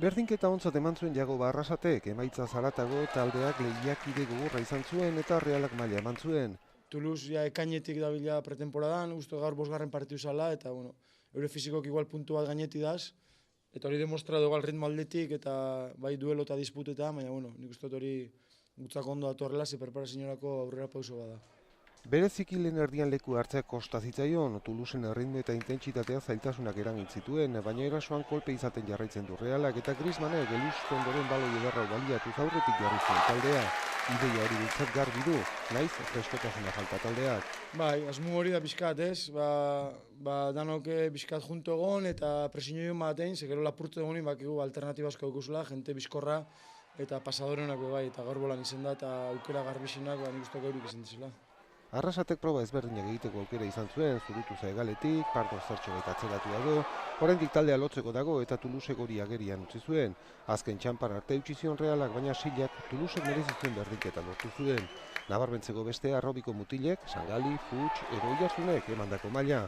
Berdinketa ontzat eman zuen Jago Arrasatek, emaitza zaratago taldeak lehiakide gogorra izan zuen eta Realak maila eman zuen. Toulouse ja ekainetik dabila pretemporadan, uste gaur bosgarren partidu zala, eta bueno, eure fizikok igual puntu bat gaineti daz, eta hori demostratu igual ritmo aldetik, eta bai duelo eta disputetan, baina bueno, nik uste hori gutzako ondo datorrela, ze preparaziorako aurrera pauso bada. Bereziki lehen erdian leku hartzeak kosta zitzaion, Toulousen erritmo eta intentsitatea zailtasunak eragin zituen, baina erasoan kolpe izaten jarraitzen du Realak eta Griezmannek elustu ondoren baloi ederra baliatuz aurretik jarri zuen taldea. Ideia hori biltzat garbi du, naiz freskotasuna falta taldeak. Bai, asmo hori da pixkat, ez? Danok pixkat junto egon eta presiño batein, ze gero lapurtu egonin bakigu alternatiba asko daukuzula, jente bizkorra eta pasadorenak bai, eta gaur bolan izan da, eta aukera garbixinak, nik uste hori izan dizela. Arrasatek proba ezberdinak egiteko aukera izan zuen, zurutu zaegaletik, parto zertxo eta atzeratu dago, oraindik taldea lotzeko dago eta Toulousek hori agerian utzi zuen. Azken txanpan arte eutsi zion Realak, baina silak Toulousek merezi zuen berdinketa lortu zuen. Nabarmentzeko bestea Robiko mutilek, Sangali, Futs, edo Oiartzunek emandako maila.